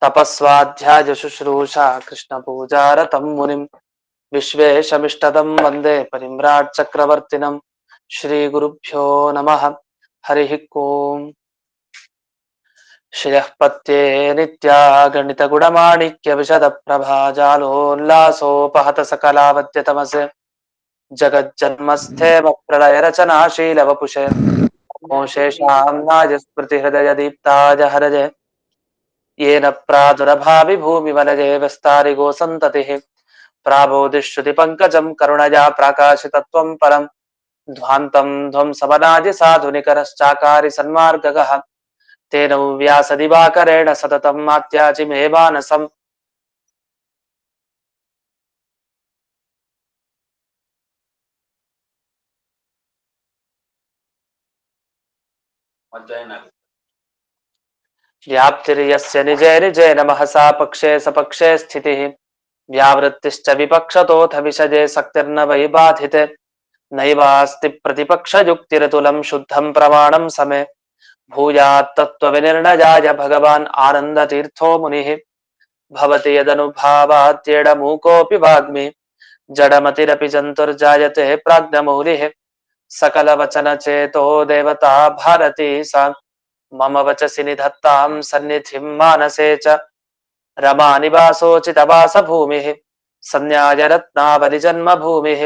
तपस्वाध्याय शुश्रूषा कृष्ण पूजारतं मुनिं विश्वेशमिष्टदं वन्दे परिम्राट् चक्रवर्तिनं श्रीगुरुभ्यो नमः। हरिः ओम्। श्रियः पत्ये नित्या गणितगुणमाणिक्य विशदप्रभाजालोल्लासोपहत सकलावद्यतमसे जगज्जन्मस्थेम प्रलयरचनाशीलवपुषे शेषां नायस्मृतिहृदय दीप्ताज हरजे येन प्रादुरभावि भूमिवनजे विस्तारिगो सन्ततिः प्राबोधिश्रुतिपङ्कजं करुणया प्राकाशितत्वं परं ध्वान्तं ध्वंसवनादि साधुनिकरश्चाकारि सन्मार्गगः तेन व्यासदिवाकरेण सततं मात्याजिमेवानसम् व्याप्तिर्यस्य निजे निजे नमहसा पक्षे सपक्षे स्थितिः व्यावृत्तिश्च विपक्षतोऽथ विषजे शक्तिर्न वै बाधिते नैवास्ति प्रतिपक्षयुक्तिरतुलं शुद्धं प्रमाणं समे भूयात् तत्त्वविनिर्णयाय भगवान् आनन्दतीर्थो मुनिः भवति यदनुभावात्येडमूकोऽपि वाग्मी जडमतिरपि जन्तुर्जायते प्राज्ञमौलिः सकलवचनचेतो देवता भारती सा मम वचसि निधत्तां सन्निधिं मानसे च रमानिवासोचितवासभूमिः सन्न्यायरत्नावलिजन्मभूमिः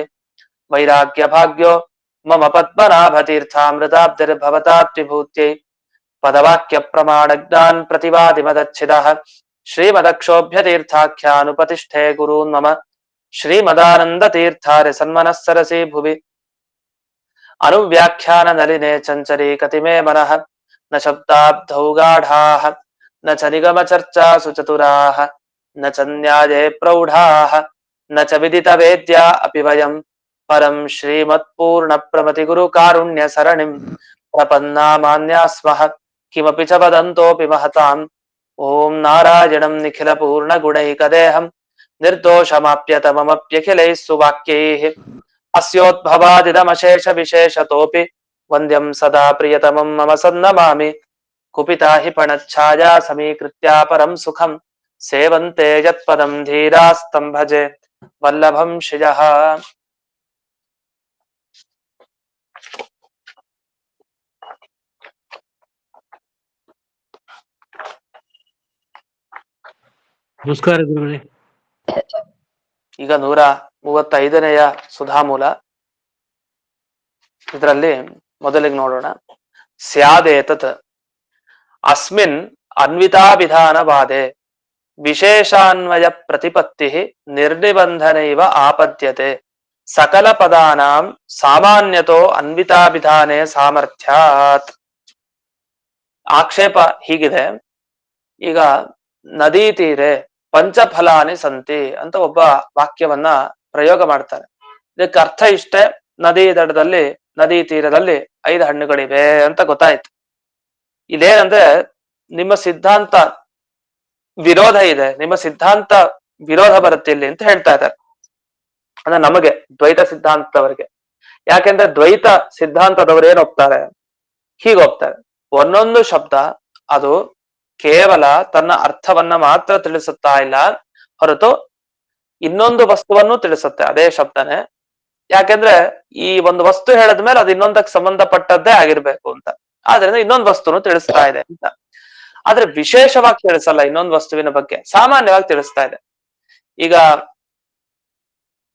वैराग्यभाग्यो मम पद्मनाभतीर्थामृताब्धिर्भवताद्विभूत्यै पदवाक्यप्रमाणज्ञान् प्रतिवादिमदच्छिदः श्रीमदक्षोभ्यतीर्थाख्यानुपतिष्ठे गुरून् मम श्रीमदानन्दतीर्थार्य सन्मनः सरसि भुवि अनुव्याख्याननलिने चञ्चरी कतिमे मनः न शब्दाब्धौ गाढाः न च निगमचर्चासु चतुराः न च न्याये प्रौढाः न च विदितवेद्या अपि वयं परं श्रीमत्पूर्णप्रमतिगुरुकारुण्यसरणिं प्रपन्नामान्या स्मः किमपि च वदन्तोऽपि महताम् ॐ नारायणं निखिलपूर्णगुणैकदेहं निर्दोषमाप्यतममप्यखिलैः सुवाक्यैः अस्योद्भवादिदमशेष विशेषतोऽपि वन्द्यं सदा प्रियतमं मम सन्नमामि कुपिता हि पणच्छाया समीकृत्या परं सुखं सेवन्ते यत्पदं धीरास्तं भजे वल्लभं श्रियः। ನಮಸ್ಕಾರ ಗುರುಗಳೇ. ಈಗ 135ನೇಯ ಸುಧಾಮೂಲ. ಇದರಲ್ಲಿ ಮೊದಲಿಗೆ ನೋಡೋಣ. ಸ್ಯಾದೇತತ್ ಅಸ್ಮಿನ್ ಅನ್ವಿತಾಭಿಧಾನವಾದೆ ವಿಶೇಷಾನ್ವಯ ಪ್ರತಿಪತ್ತಿ ನಿರ್ನಿಬಂಧನೈವ ಆಪದ್ಯತೆ ಸಕಲ ಪದಾನಾಂ ಸಾಮಾನ್ಯತೋ ಅನ್ವಿತಾಭಿಧಾನೆ ಸಾಮರ್ಥ್ಯಾತ್. ಆಕ್ಷೇಪ ಹೀಗಿದೆ. ಈಗ ನದಿ ತೀರೆ ಪಂಚಫಲಾನಿ ಸಂತಿ ಅಂತ ಒಬ್ಬ ವಾಕ್ಯವನ್ನ ಪ್ರಯೋಗ ಮಾಡ್ತಾರೆ. ಇದಕ್ಕೆ ಅರ್ಥ ಇಷ್ಟೇ, ನದಿ ದಡದಲ್ಲಿ ನದಿ ತೀರದಲ್ಲಿ 5 ಹಣ್ಣುಗಳಿವೆ ಅಂತ ಗೊತ್ತಾಯ್ತು. ಇದೇನಂದ್ರೆ ನಿಮ್ಮ ಸಿದ್ಧಾಂತ ವಿರೋಧ ಇದೆ, ನಿಮ್ಮ ಸಿದ್ಧಾಂತ ವಿರೋಧ ಬರುತ್ತೆ ಇಲ್ಲಿ ಅಂತ ಹೇಳ್ತಾ ಇದ್ದಾರೆ. ಅಂದ್ರೆ ನಮಗೆ ದ್ವೈತ ಸಿದ್ಧಾಂತದವರಿಗೆ. ಯಾಕೆಂದ್ರೆ ದ್ವೈತ ಸಿದ್ಧಾಂತದವರು ಏನ್ ಹೋಗ್ತಾರೆ, ಹೀಗೆ ಹೋಗ್ತಾರೆ. ಒಂದೊಂದು ಶಬ್ದ ಅದು ಕೇವಲ ತನ್ನ ಅರ್ಥವನ್ನ ಮಾತ್ರ ತಿಳಿಸುತ್ತಾ ಇಲ್ಲ, ಹೊರತು ಇನ್ನೊಂದು ವಸ್ತುವನ್ನು ತಿಳಿಸುತ್ತೆ ಅದೇ ಶಬ್ದನೇ. ಯಾಕೆಂದ್ರೆ ಈ ಒಂದು ವಸ್ತು ಹೇಳಿದ್ಮೇಲೆ ಅದು ಇನ್ನೊಂದಕ್ಕೆ ಸಂಬಂಧಪಟ್ಟದ್ದೇ ಆಗಿರ್ಬೇಕು ಅಂತ, ಆದ್ರಿಂದ ಇನ್ನೊಂದು ವಸ್ತುನು ತಿಳಿಸ್ತಾ ಇದೆ ಅಂತ. ಆದ್ರೆ ವಿಶೇಷವಾಗಿ ತಿಳಿಸಲ್ಲ, ಇನ್ನೊಂದು ವಸ್ತುವಿನ ಬಗ್ಗೆ ಸಾಮಾನ್ಯವಾಗಿ ತಿಳಿಸ್ತಾ ಇದೆ. ಈಗ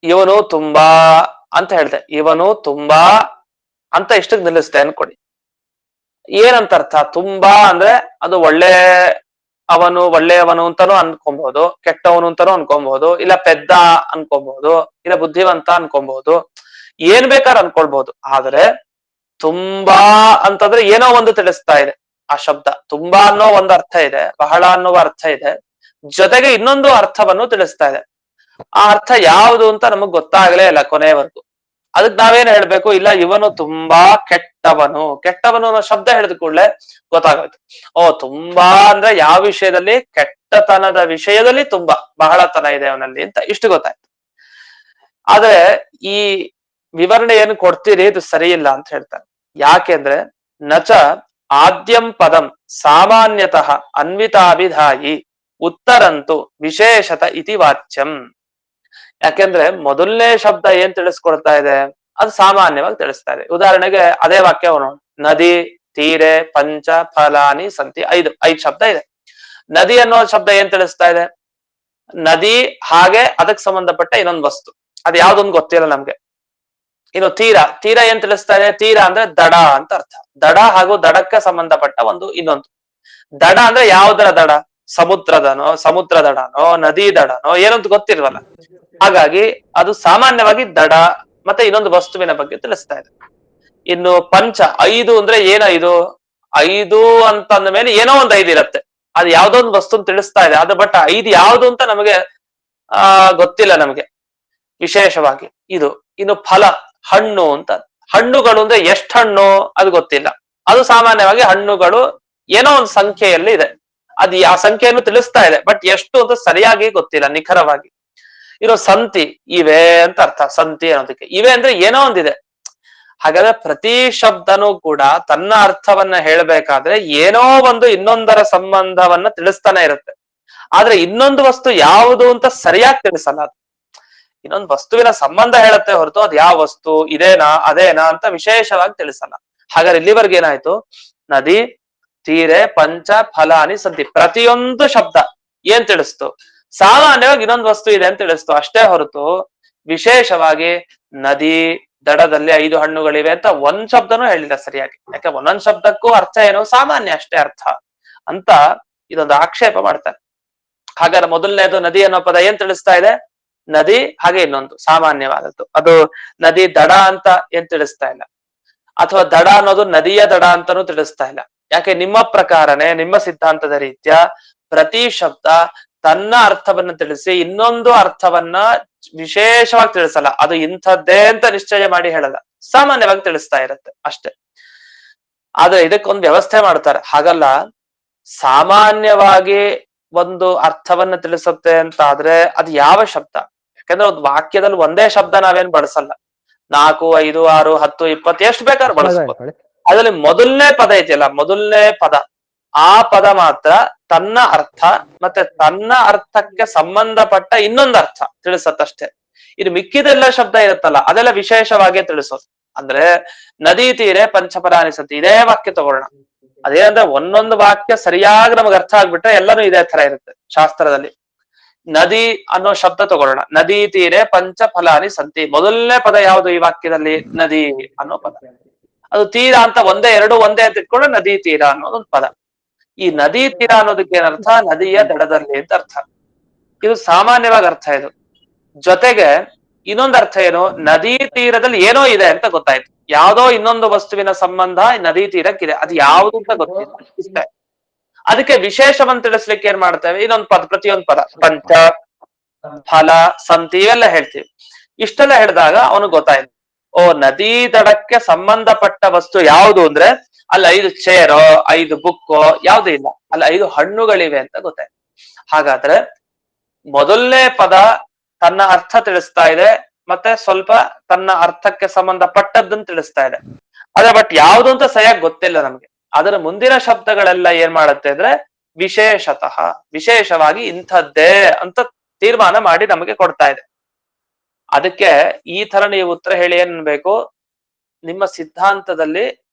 ಇವನು ತುಂಬಾ ಅಂತ ಹೇಳ್ದೆ, ಇವನು ತುಂಬಾ ಅಂತ ಇಷ್ಟಕ್ಕೆ ನಿಲ್ಲಿಸ್ತೆ ಅನ್ಕೊಡಿ. ಏನಂತ ಅರ್ಥ? ತುಂಬಾ ಅಂದ್ರೆ ಅದು ಅವನು ಒಳ್ಳೆಯವನು ಅಂತಾನು ಅನ್ಕೊಬಹುದು, ಕೆಟ್ಟವನು ಅಂತಾನು ಅನ್ಕೊಬಹುದು, ಇಲ್ಲ ಪೆದ್ದ ಅನ್ಕೊಬಹುದು, ಇಲ್ಲ ಬುದ್ಧಿವಂತ ಅನ್ಕೊಬಹುದು, ಏನ್ ಬೇಕಾದ್ರೆ ಅನ್ಕೊಳ್ಬಹುದು. ಆದ್ರೆ ತುಂಬಾ ಅಂತಂದ್ರೆ ಏನೋ ಒಂದು ತಿಳಿಸ್ತಾ ಇದೆ ಆ ಶಬ್ದ. ತುಂಬಾ ಅನ್ನೋ ಒಂದು ಅರ್ಥ ಇದೆ, ಬಹಳ ಅನ್ನುವ ಅರ್ಥ ಇದೆ, ಜೊತೆಗೆ ಇನ್ನೊಂದು ಅರ್ಥವನ್ನು ತಿಳಿಸ್ತಾ ಇದೆ. ಆ ಅರ್ಥ ಯಾವುದು ಅಂತ ನಮಗ್ ಗೊತ್ತಾಗ್ಲೇ ಇಲ್ಲ ಕೊನೆಯವರೆಗೂ. ಅದಕ್ಕೆ ನಾವೇನ್ ಹೇಳ್ಬೇಕು? ಇಲ್ಲ, ಇವನು ತುಂಬಾ ಕೆಟ್ಟವನು. ಕೆಟ್ಟವನು ಅನ್ನೋ ಶಬ್ದ ಹೇಳಿದ ಕೂಡಲೇ ಗೊತ್ತಾಗೋಯ್ತು, ಓ ತುಂಬಾ ಅಂದ್ರೆ ಯಾವ ವಿಷಯದಲ್ಲಿ? ಕೆಟ್ಟತನದ ವಿಷಯದಲ್ಲಿ ತುಂಬಾ ಬಹಳತನ ಇದೆ ಅವನಲ್ಲಿ ಅಂತ ಇಷ್ಟು ಗೊತ್ತಾಯ್ತು. ಆದ್ರೆ ಈ ವಿವರಣೆ ಏನು ಕೊಡ್ತೀರಿ ಇದು ಸರಿ ಇಲ್ಲ ಅಂತ ಹೇಳ್ತಾರೆ. ಯಾಕೆಂದ್ರೆ ನಚ ಆದ್ಯಂ ಪದಂ ಸಾಮಾನ್ಯತಃ ಅನ್ವಿತಾಭಿಧಾಯಿ ಉತ್ತರಂತು ವಿಶೇಷತ ಇತಿ ವಾಚ್ಯಂ. ಯಾಕೆಂದ್ರೆ ಮೊದಲನೇ ಶಬ್ದ ಏನ್ ತಿಳಿಸ್ಕೊಡ್ತಾ ಇದೆ, ಅದು ಸಾಮಾನ್ಯವಾಗಿ ತಿಳಿಸ್ತಾ ಇದೆ. ಉದಾಹರಣೆಗೆ ಅದೇ ವಾಕ್ಯ ನದಿ ತೀರೆ ಪಂಚ ಫಲಾನಿ ಸಂತಿ, ಐದು ಶಬ್ದ ಇದೆ. ನದಿ ಅನ್ನೋ ಶಬ್ದ ಏನ್ ತಿಳಿಸ್ತಾ ಇದೆ, ನದಿ ಹಾಗೆ ಅದಕ್ಕೆ ಸಂಬಂಧಪಟ್ಟ ಇನ್ನೊಂದು ವಸ್ತು, ಅದು ಯಾವ್ದೊಂದು ಗೊತ್ತಿಲ್ಲ ನಮ್ಗೆ. ಇನ್ನು ತೀರ ಏನ್ ತಿಳಿಸ್ತಾ ಇದೆ, ತೀರ ಅಂದ್ರೆ ದಡ ಅಂತ ಅರ್ಥ. ದಡ ಹಾಗೂ ದಡಕ್ಕೆ ಸಂಬಂಧಪಟ್ಟ ಇನ್ನೊಂದು. ದಡ ಅಂದ್ರೆ ಯಾವ್ದರ ದಡ, ಸಮುದ್ರ ದಡನೋ ನದಿ ದಡನೋ ಏನಂತ ಗೊತ್ತಿಲ್ವಲ್ಲ. ಹಾಗಾಗಿ ಅದು ಸಾಮಾನ್ಯವಾಗಿ ದಡ ಮತ್ತೆ ಇನ್ನೊಂದು ವಸ್ತುವಿನ ಬಗ್ಗೆ ತಿಳಿಸ್ತಾ ಇದೆ. ಇನ್ನು ಪಂಚ, ಐದು ಅಂದ್ರೆ ಏನೈದು, ಐದು ಅಂತ ಅಂದ ಮೇಲೆ ಏನೋ ಒಂದು ಐದು ಇರತ್ತೆ, ಅದು ಯಾವ್ದೋ ಒಂದು ವಸ್ತು ತಿಳಿಸ್ತಾ ಇದೆ. ಅದು ಬಟ್ ಐದು ಯಾವ್ದು ಅಂತ ನಮಗೆ ಗೊತ್ತಿಲ್ಲ ನಮಗೆ ವಿಶೇಷವಾಗಿ ಇದು. ಇನ್ನು ಫಲ, ಹಣ್ಣು ಅಂತ, ಹಣ್ಣುಗಳು ಅಂದ್ರೆ ಎಷ್ಟು ಹಣ್ಣು ಅದು ಗೊತ್ತಿಲ್ಲ, ಅದು ಸಾಮಾನ್ಯವಾಗಿ ಹಣ್ಣುಗಳು ಏನೋ ಒಂದು ಸಂಖ್ಯೆಯಲ್ಲಿ ಇದೆ, ಅದು ಆ ಸಂಖ್ಯೆಯನ್ನು ತಿಳಿಸ್ತಾ ಇದೆ, ಬಟ್ ಎಷ್ಟು ಅಂತ ಸರಿಯಾಗಿ ಗೊತ್ತಿಲ್ಲ ನಿಖರವಾಗಿ. ಇರೋ ಸಂತಿ, ಇವೆ ಅಂತ ಅರ್ಥ. ಸಂತಿ ಅನ್ನೋದಕ್ಕೆ ಇವೆ ಅಂದ್ರೆ ಏನೋ ಒಂದಿದೆ. ಹಾಗಾದ್ರೆ ಪ್ರತಿ ಶಬ್ದನೂ ಕೂಡ ತನ್ನ ಅರ್ಥವನ್ನ ಹೇಳ್ಬೇಕಾದ್ರೆ ಏನೋ ಒಂದು ಇನ್ನೊಂದರ ಸಂಬಂಧವನ್ನ ತಿಳಿಸ್ತಾನೆ ಇರುತ್ತೆ. ಆದ್ರೆ ಇನ್ನೊಂದು ವಸ್ತು ಯಾವುದು ಅಂತ ಸರಿಯಾಗಿ ತಿಳಿಸಲ್ಲ. ಅದು ಇನ್ನೊಂದು ವಸ್ತುವಿನ ಸಂಬಂಧ ಹೇಳುತ್ತೆ ಹೊರತು ಅದು ಯಾವ ವಸ್ತು, ಇದೇನಾ ಅದೇನಾ ಅಂತ ವಿಶೇಷವಾಗಿ ತಿಳಿಸಲ್ಲ. ಹಾಗಾದ್ರೆ ಇಲ್ಲಿವರೆಗೆ ಏನಾಯ್ತು, ನದಿ ತೀರೆ ಪಂಚ ಫಲಾನಿ ಸಂತಿ, ಪ್ರತಿಯೊಂದು ಶಬ್ದ ಏನ್ ತಿಳಿಸ್ತು, ಸಾಮಾನ್ಯವಾಗಿ ಇನ್ನೊಂದು ವಸ್ತು ಇದೆ ಅಂತ ತಿಳಿಸ್ತು ಅಷ್ಟೇ ಹೊರತು ವಿಶೇಷವಾಗಿ ನದಿ ದಡದಲ್ಲಿ 5 ಹಣ್ಣುಗಳಿವೆ ಅಂತ ಒಂದ್ ಶಬ್ದನೂ ಹೇಳಿಲ್ಲ ಸರಿಯಾಗಿ. ಯಾಕೆ ಒಂದೊಂದ್ ಶಬ್ದಕ್ಕೂ ಅರ್ಥ ಏನು, ಸಾಮಾನ್ಯ ಅಷ್ಟೇ ಅರ್ಥ ಅಂತ ಇದೊಂದು ಆಕ್ಷೇಪ ಮಾಡ್ತಾರೆ. ಹಾಗಾದ್ರೆ ಮೊದಲನೇದು ನದಿ ಅನ್ನೋ ಪದ ಏನ್ ತಿಳಿಸ್ತಾ ಇದೆ, ನದಿ ಹಾಗೆ ಇನ್ನೊಂದು ಸಾಮಾನ್ಯವಾದದ್ದು, ಅದು ನದಿ ದಡ ಅಂತ ಏನ್ ತಿಳಿಸ್ತಾ ಇಲ್ಲ, ಅಥವಾ ದಡ ಅನ್ನೋದು ನದಿಯ ದಡ ಅಂತಾನೂ ತಿಳಿಸ್ತಾ ಇಲ್ಲ. ಯಾಕೆ ನಿಮ್ಮ ಪ್ರಕಾರನೇ, ನಿಮ್ಮ ಸಿದ್ಧಾಂತದ ರೀತ್ಯ ಪ್ರತಿ ಶಬ್ದ ತನ್ನ ಅರ್ಥವನ್ನ ತಿಳಿಸಿ ಇನ್ನೊಂದು ಅರ್ಥವನ್ನ ವಿಶೇಷವಾಗಿ ತಿಳಿಸಲ್ಲ, ಅದು ಇಂಥದ್ದೇ ಅಂತ ನಿಶ್ಚಯ ಮಾಡಿ ಹೇಳಲ್ಲ, ಸಾಮಾನ್ಯವಾಗಿ ತಿಳಿಸ್ತಾ ಇರುತ್ತೆ ಅಷ್ಟೇ. ಆದ್ರೆ ಇದಕ್ಕೊಂದು ವ್ಯವಸ್ಥೆ ಮಾಡ್ತಾರೆ. ಹಾಗಲ್ಲ, ಸಾಮಾನ್ಯವಾಗಿ ಒಂದು ಅರ್ಥವನ್ನ ತಿಳಿಸುತ್ತೆ ಅಂತ ಆದ್ರೆ ಅದು ಯಾವ ಶಬ್ದ, ಯಾಕಂದ್ರೆ ಒಂದು ವಾಕ್ಯದಲ್ಲಿ ಒಂದೇ ಶಬ್ದ ನಾವೇನ್ ಬಳಸಲ್ಲ, 4, 5, 6, 10, 20 ಎಷ್ಟು ಬೇಕಾದ್ರೂ ಬಳಸ್ಬೋದು. ಅದ್ರಲ್ಲಿ ಮೊದಲನೇ ಪದ ಇದೆಯಲ್ಲ, ಮೊದಲನೇ ಪದ, ಆ ಪದ ಮಾತ್ರ ತನ್ನ ಅರ್ಥ ಮತ್ತೆ ತನ್ನ ಅರ್ಥಕ್ಕೆ ಸಂಬಂಧಪಟ್ಟ ಇನ್ನೊಂದು ಅರ್ಥ ತಿಳಿಸತ್ತಷ್ಟೇ. ಇದು ಮಿಕ್ಕಿದೆಲ್ಲ ಶಬ್ದ ಇರುತ್ತಲ್ಲ ಅದೆಲ್ಲ ವಿಶೇಷವಾಗಿ ತಿಳಿಸೋದು. ಅಂದ್ರೆ ನದಿ ತೀರೆ ಪಂಚಫಲಾನಿ ಸಂತಿ, ಇದೇ ವಾಕ್ಯ ತಗೊಳ್ಳೋಣ. ಅದೇನಂದ್ರೆ ಒಂದೊಂದು ವಾಕ್ಯ ಸರಿಯಾಗಿ ನಮಗೆ ಅರ್ಥ ಆಗ್ಬಿಟ್ರೆ ಎಲ್ಲರೂ ಇದೇ ತರ ಇರುತ್ತೆ ಶಾಸ್ತ್ರದಲ್ಲಿ. ನದಿ ಅನ್ನೋ ಶಬ್ದ ತಗೊಳ್ಳೋಣ, ನದಿ ತೀರೆ ಪಂಚಫಲಾನಿ ಸಂತಿ, ಮೊದಲನೇ ಪದ ಯಾವುದು ಈ ವಾಕ್ಯದಲ್ಲಿ, ನದಿ ಅನ್ನೋ ಪದ. ಅದು ತೀರ ಅಂತ ಒಂದೇ ಅಂತ ಇಟ್ಕೊಂಡು ನದಿ ತೀರ ಅನ್ನೋದೊಂದು ಪದ. ಈ ನದಿ ತೀರ ಅನ್ನೋದಕ್ಕೆ ಏನರ್ಥ, ನದಿಯ ದಡದಲ್ಲಿ ಅಂತ ಅರ್ಥ. ಇದು ಸಾಮಾನ್ಯವಾಗಿ ಅರ್ಥ. ಇದು ಜೊತೆಗೆ ಇನ್ನೊಂದು ಅರ್ಥ ಏನು, ನದಿ ತೀರದಲ್ಲಿ ಏನೋ ಇದೆ ಅಂತ ಗೊತ್ತಾಯ್ತು, ಯಾವ್ದೋ ಇನ್ನೊಂದು ವಸ್ತುವಿನ ಸಂಬಂಧ ನದಿ ತೀರಕ್ಕಿದೆ, ಅದು ಯಾವುದು ಅಂತ ಗೊತ್ತಿಲ್ಲ ಇಷ್ಟೇ. ಅದಕ್ಕೆ ವಿಶೇಷವನ್ನು ತಿಳಿಸ್ಲಿಕ್ಕೆ ಏನ್ ಮಾಡ್ತೇವೆ, ಇನ್ನೊಂದು ಪದ, ಪ್ರತಿಯೊಂದು ಪದ, ಪಂಚ ಫಲ ಸಂತಿ ಇವೆಲ್ಲ ಹೇಳ್ತೀವಿ. ಇಷ್ಟೆಲ್ಲ ಹೇಳಿದಾಗ ಅವನಿಗೆ ಗೊತ್ತಾಯ್ತು, ಓ ನದಿ ದಡಕ್ಕೆ ಸಂಬಂಧಪಟ್ಟ ವಸ್ತು ಯಾವುದು ಅಂದ್ರೆ ಅಲ್ಲಿ 5 ಚೇರೋ 5 ಬುಕ್ಕೋ ಯಾವ್ದು ಇಲ್ಲ, ಅಲ್ಲಿ 5 ಹಣ್ಣುಗಳಿವೆ ಅಂತ ಗೊತ್ತಾಯ್ತು. ಹಾಗಾದ್ರೆ ಮೊದಲನೇ ಪದ ತನ್ನ ಅರ್ಥ ತಿಳಿಸ್ತಾ ಇದೆ, ಮತ್ತೆ ಸ್ವಲ್ಪ ತನ್ನ ಅರ್ಥಕ್ಕೆ ಸಂಬಂಧಪಟ್ಟದ್ದನ್ನು ತಿಳಿಸ್ತಾ ಇದೆ. ಆದ್ರೆ ಬಟ್ ಯಾವುದು ಅಂತ ಸರಿಯಾಗಿ ಗೊತ್ತಿಲ್ಲ ನಮ್ಗೆ. ಅದರ ಮುಂದಿನ ಶಬ್ದಗಳೆಲ್ಲ ಏನ್ ಮಾಡುತ್ತೆ ಅಂದ್ರೆ ವಿಶೇಷತಃ, ವಿಶೇಷವಾಗಿ ಇಂಥದ್ದೇ ಅಂತ ತೀರ್ಮಾನ ಮಾಡಿ ನಮಗೆ ಕೊಡ್ತಾ ಇದೆ. ಅದಕ್ಕೆ ಈ ತರ ನೀವು ಉತ್ತರ ಹೇಳಿ ಏನ್ ಬೇಕು, ನಿಮ್ಮ ಸಿದ್ಧಾಂತದಲ್ಲಿ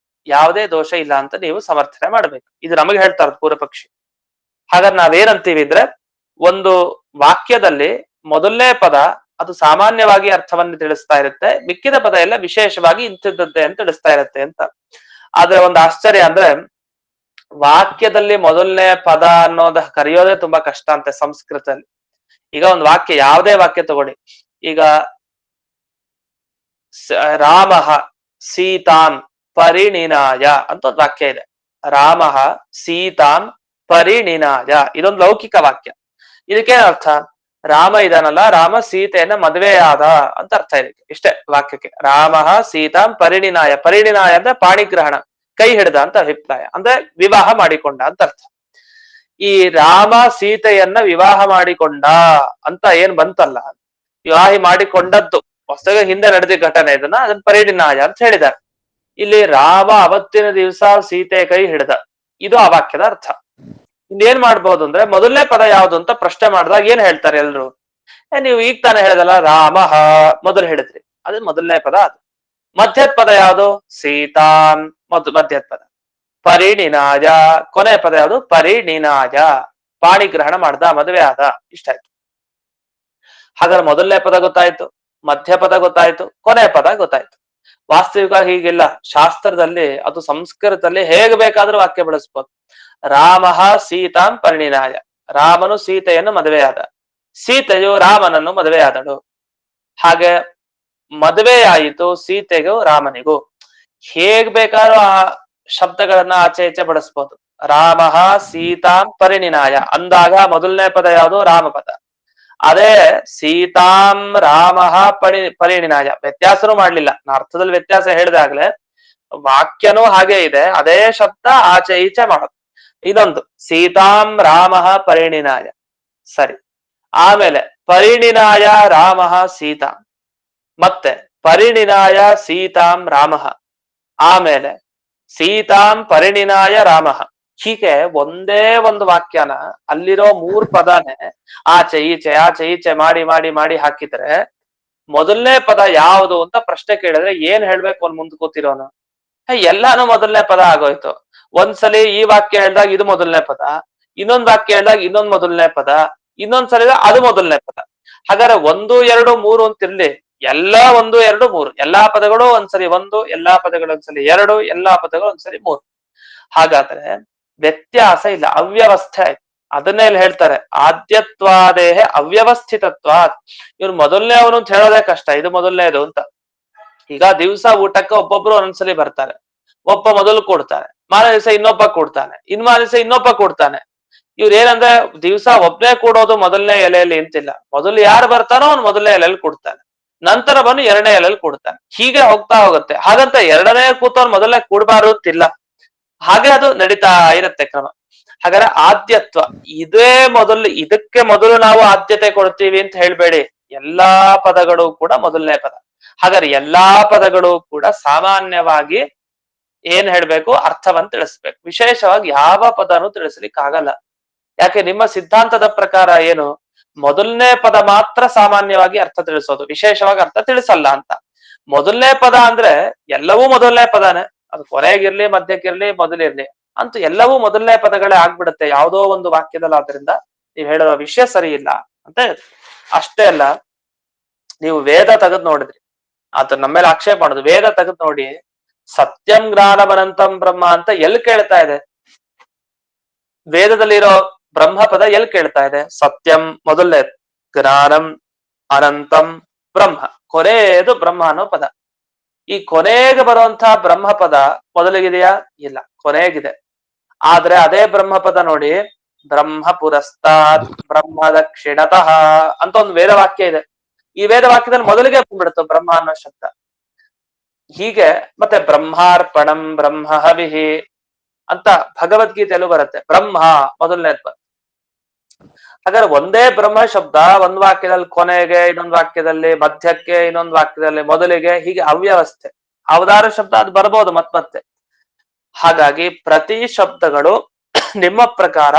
ಯಾವುದೇ ದೋಷ ಇಲ್ಲ ಅಂತ ನೀವು ಸಮರ್ಥನೆ ಮಾಡ್ಬೇಕು. ಇದು ನಮಗೆ ಹೇಳ್ತಾ ಇರೋದು ಪೂರ್ವ ಪಕ್ಷಿ. ಹಾಗಾದ್ರೆ ನಾವೇನಂತೀವಿ ಅಂದ್ರೆ, ಒಂದು ವಾಕ್ಯದಲ್ಲಿ ಮೊದಲನೇ ಪದ ಅದು ಸಾಮಾನ್ಯವಾಗಿ ಅರ್ಥವನ್ನು ತಿಳಿಸ್ತಾ ಇರುತ್ತೆ, ಮಿಕ್ಕಿದ ಪದ ಎಲ್ಲ ವಿಶೇಷವಾಗಿ ಇಂಥದ್ದೇ ಅಂತ ತಿಳಿಸ್ತಾ ಇರುತ್ತೆ ಅಂತ. ಆದ್ರೆ ಒಂದು ಆಶ್ಚರ್ಯ ಅಂದ್ರೆ, ವಾಕ್ಯದಲ್ಲಿ ಮೊದಲನೇ ಪದ ಅನ್ನೋದ ಕರೆಯೋದೇ ತುಂಬಾ ಕಷ್ಟ ಅಂತೆ ಸಂಸ್ಕೃತದಲ್ಲಿ. ಈಗ ಒಂದು ವಾಕ್ಯ, ಯಾವುದೇ ವಾಕ್ಯ ತಗೊಳ್ಳಿ, ಈಗ ರಾಮಃ ಸೀತಾಂ ಪರಿಣಿನಾಯ ಅಂತ ಒಂದು ವಾಕ್ಯ ಇದೆ. ರಾಮಃ ಸೀತಾಂ ಪರಿಣಿನಾಯ, ಇದೊಂದು ಲೌಕಿಕ ವಾಕ್ಯ. ಇದಕ್ಕೇನ್ ಅರ್ಥ, ರಾಮ ಇದಾನಲ್ಲ, ರಾಮ ಸೀತೆಯನ್ನ ಮದುವೆಯಾದ ಅಂತ ಅರ್ಥ ಇದಕ್ಕೆ. ಇಷ್ಟೇ ವಾಕ್ಯಕ್ಕೆ, ರಾಮಃ ಸೀತಾಂ ಪರಿಣಿನಾಯ. ಪರಿಣಿನಾಯ ಅಂದ್ರೆ ಪಾಣಿಗ್ರಹಣ, ಕೈ ಹಿಡ್ದ ಅಂತ ಅಭಿಪ್ರಾಯ, ಅಂದ್ರೆ ವಿವಾಹ ಮಾಡಿಕೊಂಡ ಅಂತ ಅರ್ಥ. ಈ ರಾಮ ಸೀತೆಯನ್ನ ವಿವಾಹ ಮಾಡಿಕೊಂಡ ಅಂತ ಏನ್ ಬಂತಲ್ಲ, ವಿವಾಹ ಮಾಡಿಕೊಂಡದ್ದು ಹೊಸಗೆ ಹಿಂದೆ ನಡೆದ ಘಟನೆ, ಅದನ್ನ ಪರಿಣಿನಾಯ ಅಂತ ಹೇಳಿದ್ದಾರೆ. ಇಲ್ಲಿ ರಾಮ ಅವತ್ತಿನ ದಿವಸ ಸೀತೆ ಕೈ ಹಿಡ್ದ, ಇದು ಆ ವಾಕ್ಯದ ಅರ್ಥ. ಇನ್ನೇನ್ ಮಾಡ್ಬೋದು ಅಂದ್ರೆ ಮೊದಲನೇ ಪದ ಯಾವ್ದು ಅಂತ ಪ್ರಶ್ನೆ ಮಾಡಿದಾಗ ಏನ್ ಹೇಳ್ತಾರೆ ಎಲ್ರು? ನೀವು ಈಗ ತಾನೇ ಹೇಳದಲ್ಲ ರಾಮಃ ಮೊದಲು ಹೇಳಿದ್ರಿ, ಅದು ಮೊದಲನೇ ಪದ. ಅದು ಮಧ್ಯದ ಪದ ಯಾವುದು? ಸೀತಾಂ ಮಧ್ಯದ ಪದ. ಪರಿಣಿನಾಯ ಕೊನೆ ಪದ ಯಾವುದು? ಪರಿಣಿನಾಯ ಪಾಣಿಗ್ರಹಣ ಮಾಡ್ದ, ಮದುವೆ ಆದ. ಇಷ್ಟ ಆಯ್ತು. ಹಾಗಾದ್ರೆ ಮೊದಲನೇ ಪದ ಗೊತ್ತಾಯ್ತು, ಮಧ್ಯ ಪದ ಗೊತ್ತಾಯ್ತು, ಕೊನೆ ಪದ ಗೊತ್ತಾಯ್ತು. ವಾಸ್ತವಿಕ ಹೀಗಿಲ್ಲ, ಶಾಸ್ತ್ರದಲ್ಲಿ ಅದು ಸಂಸ್ಕೃತದಲ್ಲಿ ಹೇಗೆ ಬೇಕಾದ್ರೂ ವಾಕ್ಯ ಬಳಸ್ಬೋದು. ರಾಮಃ ಸೀತಾಂ ಪರಿಣಿನಾಯ, ರಾಮನು ಸೀತೆಯನ್ನು ಮದುವೆಯಾದ, ಸೀತೆಯು ರಾಮನನ್ನು ಮದುವೆಯಾದಳು. ಹಾಗೆ ಮದುವೆಯಾಯಿತು ಸೀತೆಗೂ ರಾಮನಿಗೂ. ಹೇಗ್ ಬೇಕಾದ್ರೂ ಆ ಶಬ್ದಗಳನ್ನ ಆಚೆ ಈಚೆ ಬಳಸ್ಬೋದು. ರಾಮಃ ಸೀತಾಂ ಪರಿಣಿನಾಯ ಅಂದಾಗ ಮೊದಲನೇ ಪದ ಯಾವುದು? ರಾಮಪದ. ಅದೇ ಸೀತಾಂ ರಾಮಃ ಪರಿಣಿನಾಯ ವ್ಯತ್ಯಾಸನೂ ಮಾಡ್ಲಿಲ್ಲ, ನಾ ಅರ್ಥದಲ್ಲಿ ವ್ಯತ್ಯಾಸ ಹೇಳಿದಾಗ್ಲೆ ವಾಕ್ಯನೂ ಹಾಗೆ ಇದೆ, ಅದೇ ಶಬ್ದ ಆಚೆ ಈಚೆ ಮಾಡೋದು. ಇದೊಂದು ಸೀತಾಂ ರಾಮಃ ಪರಿಣಿನಾಯ. ಸರಿ, ಆಮೇಲೆ ಪರಿಣಿನಾಯ ರಾಮಃ ಸೀತಾ, ಮತ್ತೆ ಪರಿಣಿನಾಯ ಸೀತಾಂ ರಾಮಃ, ಆಮೇಲೆ ಸೀತಾಂ ಪರಿಣಿನಾಯ ರಾಮಃ. ಹೀಗೆ ಒಂದೇ ಒಂದು ವಾಕ್ಯನ ಅಲ್ಲಿರೋ 3 ಪದನೇ ಆಚೆ ಈಚೆ ಮಾಡಿ ಮಾಡಿ ಮಾಡಿ ಹಾಕಿದ್ರೆ ಮೊದಲನೇ ಪದ ಯಾವುದು ಅಂತ ಪ್ರಶ್ನೆ ಕೇಳಿದ್ರೆ ಏನ್ ಹೇಳ್ಬೇಕು ಅವ್ನು ಮುಂದೆ ಕೂತಿರೋನು? ಎಲ್ಲಾನು ಮೊದಲನೇ ಪದ ಆಗೋಯ್ತು. ಒಂದ್ಸಲಿ ಈ ವಾಕ್ಯ ಹೇಳಿದಾಗ ಇದು ಮೊದಲನೇ ಪದ, ಇನ್ನೊಂದ್ ವಾಕ್ಯ ಹೇಳಿದಾಗ ಇನ್ನೊಂದ್ ಮೊದಲನೇ ಪದ, ಇನ್ನೊಂದ್ಸಲಿ ಅದು ಮೊದಲನೇ ಪದ. ಹಾಗಾದ್ರೆ 1 2 3 ಅಂತಿರ್ಲಿ, ಎಲ್ಲಾ 1 2 3 ಎಲ್ಲಾ ಪದಗಳು ಒಂದ್ಸರಿ 1, ಎಲ್ಲಾ ಪದಗಳು ಒಂದ್ಸಲಿ 2, ಎಲ್ಲಾ ಪದಗಳು ಒಂದ್ಸರಿ 3. ಹಾಗಾದ್ರೆ ವ್ಯತ್ಯಾಸ ಇಲ್ಲ, ಅವ್ಯವಸ್ಥೆ ಆಯ್ತು. ಅದನ್ನೇ ಇಲ್ಲಿ ಹೇಳ್ತಾರೆ, ಆದ್ಯತ್ವಾದೇಹ ಅವ್ಯವಸ್ಥಿತತ್ವ. ಇವ್ರು ಮೊದಲನೇ ಅವನು ಅಂತ ಹೇಳೋದೇ ಕಷ್ಟ, ಇದು ಮೊದಲನೇದು ಅಂತ. ಈಗ ದಿವಸ ಊಟಕ್ಕೆ ಒಬ್ಬೊಬ್ರು ಒಂದೊಂದ್ಸಲಿ ಬರ್ತಾರೆ. ಒಬ್ಬ ಮೊದಲು ಕೊಡ್ತಾನೆ, ಮಾರನೇ ದಿವಸ ಇನ್ನೊಬ್ಬ ಕೊಡ್ತಾನೆ, ಮಾರನೇ ದಿವಸ ಇನ್ನೊಬ್ಬ ಕೊಡ್ತಾನೆ. ಇವ್ರು ಏನಂದ್ರೆ ದಿವಸ ಒಬ್ನೇ ಕೂಡೋದು ಮೊದಲನೇ ಎಲೆಯಲ್ಲಿ ಅಂತಿಲ್ಲ. ಮೊದಲು ಯಾರು ಬರ್ತಾನೋ ಅವ್ನು ಮೊದಲನೇ ಎಲೆಯಲ್ಲಿ ಕೊಡ್ತಾನೆ, ನಂತರ ಬಂದು 2ನೇ ಎಲೆಯಲ್ಲಿ ಕೊಡ್ತಾನೆ. ಹೀಗೆ ಹೋಗ್ತಾ ಹೋಗುತ್ತೆ. ಹಾಗಂತ 2ನೇ ಕೂತವ್ನು ಮೊದಲನೇ ಕೂಡಬಾರ್ದು ಅಂತಿಲ್ಲ, ಹಾಗೆ ಅದು ನಡೀತಾ ಇರುತ್ತೆ ಕ್ರಮ. ಹಾಗಾದ್ರೆ ಆದ್ಯತ್ವ ಇದೇ ಮೊದಲು, ಇದಕ್ಕೆ ಮೊದಲು ನಾವು ಆದ್ಯತೆ ಕೊಡ್ತೀವಿ ಅಂತ ಹೇಳ್ಬೇಡಿ. ಎಲ್ಲಾ ಪದಗಳು ಕೂಡ ಮೊದಲನೇ ಪದ. ಹಾಗಾದ್ರೆ ಎಲ್ಲಾ ಪದಗಳು ಕೂಡ ಸಾಮಾನ್ಯವಾಗಿ ಏನ್ ಹೇಳ್ಬೇಕು? ಅರ್ಥವನ್ನು ತಿಳಿಸ್ಬೇಕು. ವಿಶೇಷವಾಗಿ ಯಾವ ಪದನೂ ತಿಳಿಸ್ಲಿಕ್ಕೆ ಆಗಲ್ಲ. ಯಾಕೆ? ನಿಮ್ಮ ಸಿದ್ಧಾಂತದ ಪ್ರಕಾರ ಏನು? ಮೊದಲನೇ ಪದ ಮಾತ್ರ ಸಾಮಾನ್ಯವಾಗಿ ಅರ್ಥ ತಿಳಿಸೋದು, ವಿಶೇಷವಾಗಿ ಅರ್ಥ ತಿಳಿಸಲ್ಲ ಅಂತ. ಮೊದಲನೇ ಪದ ಅಂದ್ರೆ ಎಲ್ಲವೂ ಮೊದಲನೇ ಪದನೇ, ಅದು ಕೊನೆಗಿರ್ಲಿ, ಮಧ್ಯಕ್ಕಿರ್ಲಿ, ಮೊದಲಿರ್ಲಿ ಅಂತೂ ಎಲ್ಲವೂ ಮೊದಲನೇ ಪದಗಳೇ ಆಗ್ಬಿಡುತ್ತೆ ಯಾವುದೋ ಒಂದು ವಾಕ್ಯದಲ್ಲಿ. ಆದ್ರಿಂದ ನೀವ್ ಹೇಳೋ ವಿಷಯ ಸರಿ ಇಲ್ಲ ಅಂತ ಹೇಳಿ. ಅಷ್ಟೇ ಅಲ್ಲ, ನೀವು ವೇದ ತೆಗೆದು ನೋಡಿದ್ರಿ, ಅದು ನಮ್ಮ ಮೇಲೆ ಆಕ್ಷೇಪ ಮಾಡೋದು. ವೇದ ತೆಗೆದು ನೋಡಿ, ಸತ್ಯಂ ಜ್ಞಾನಂ ಅನಂತಂ ಬ್ರಹ್ಮ ಅಂತ ಎಲ್ಲಿ ಕೇಳ್ತಾ ಇದೆ? ವೇದದಲ್ಲಿರೋ ಬ್ರಹ್ಮ ಪದ ಎಲ್ಲಿ ಕೇಳ್ತಾ ಇದೆ? ಸತ್ಯಂ ಮೊದಲನೇದು, ಜ್ಞಾನಂ ಅನಂತಂ ಬ್ರಹ್ಮ ಕೊನೆಯದು ಬ್ರಹ್ಮ ಅನ್ನೋ ಪದ. ಈ ಕೊನೆಗೆ ಬರುವಂತಹ ಬ್ರಹ್ಮ ಪದ ಮೊದಲಿಗಿದೆಯಾ? ಇಲ್ಲ, ಕೊನೆಗಿದೆ. ಆದ್ರೆ ಅದೇ ಬ್ರಹ್ಮ ಪದ ನೋಡಿ, ಬ್ರಹ್ಮ ಪುರಸ್ತಾತ್ ಬ್ರಹ್ಮ ದಕ್ಷಿಣತಃ ಅಂತ ಒಂದು ವೇದವಾಕ್ಯ ಇದೆ. ಈ ವೇದವಾಕ್ಯದಲ್ಲಿ ಮೊದಲಿಗೆ ಬಂದ್ಬಿಡುತ್ತೆ ಬ್ರಹ್ಮ ಅನ್ನೋ ಶಬ್ದ. ಹೀಗೆ ಮತ್ತೆ ಬ್ರಹ್ಮಾರ್ಪಣಂ ಬ್ರಹ್ಮ ಹವಿಹಿ ಅಂತ ಭಗವದ್ಗೀತೆಯಲ್ಲೂ ಬರುತ್ತೆ, ಬ್ರಹ್ಮ ಮೊದಲನೇದ್ ಬಂತು. ಹಾಗಾದ್ರೆ ಒಂದೇ ಬ್ರಹ್ಮ ಶಬ್ದ ಒಂದ್ ವಾಕ್ಯದಲ್ಲಿ ಕೊನೆಗೆ, ಇನ್ನೊಂದು ವಾಕ್ಯದಲ್ಲಿ ಮಧ್ಯಕ್ಕೆ, ಇನ್ನೊಂದು ವಾಕ್ಯದಲ್ಲಿ ಮೊದಲಿಗೆ, ಹೀಗೆ ಅವ್ಯವಸ್ಥೆ. ಯಾವ್ದಾರ ಶಬ್ದ ಅದು ಬರ್ಬೋದು ಮತ್ತೆ. ಹಾಗಾಗಿ ಪ್ರತಿ ಶಬ್ದಗಳು ನಿಮ್ಮ ಪ್ರಕಾರ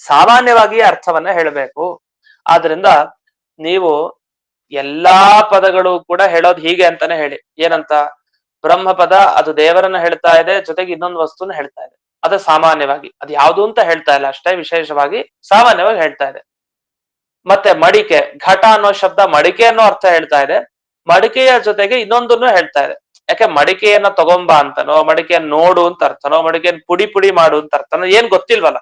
ಸಾಮಾನ್ಯವಾಗಿ ಅರ್ಥವನ್ನ ಹೇಳಬೇಕು. ಆದ್ರಿಂದ ನೀವು ಎಲ್ಲಾ ಪದಗಳು ಕೂಡ ಹೇಳೋದು ಹೀಗೆ ಅಂತಾನೆ ಹೇಳಿ. ಏನಂತ? ಬ್ರಹ್ಮ ಪದ ಅದು ದೇವರನ್ನ ಹೇಳ್ತಾ ಇದೆ, ಜೊತೆಗೆ ಇನ್ನೊಂದು ವಸ್ತುನ ಹೇಳ್ತಾ ಇದೆ. ಅದು ಸಾಮಾನ್ಯವಾಗಿ, ಅದು ಯಾವುದು ಅಂತ ಹೇಳ್ತಾ ಇಲ್ಲ ಅಷ್ಟೇ, ವಿಶೇಷವಾಗಿ ಸಾಮಾನ್ಯವಾಗಿ ಹೇಳ್ತಾ ಇದೆ. ಮತ್ತೆ ಮಡಿಕೆ, ಘಟ ಅನ್ನೋ ಶಬ್ದ ಮಡಿಕೆ ಅನ್ನೋ ಅರ್ಥ ಹೇಳ್ತಾ ಇದೆ, ಮಡಿಕೆಯ ಜೊತೆಗೆ ಇನ್ನೊಂದನ್ನು ಹೇಳ್ತಾ ಇದೆ. ಯಾಕೆ? ಮಡಿಕೆಯನ್ನ ತಗೊಂಬ ಅಂತನೋ, ಮಡಿಕೆಯನ್ನು ನೋಡು ಅಂತ ಅರ್ಥನೋ, ಮಡಿಕೆಯನ್ನು ಪುಡಿ ಮಾಡು ಅಂತ ಅರ್ಥನೋ ಏನ್ ಗೊತ್ತಿಲ್ವಲ್ಲ.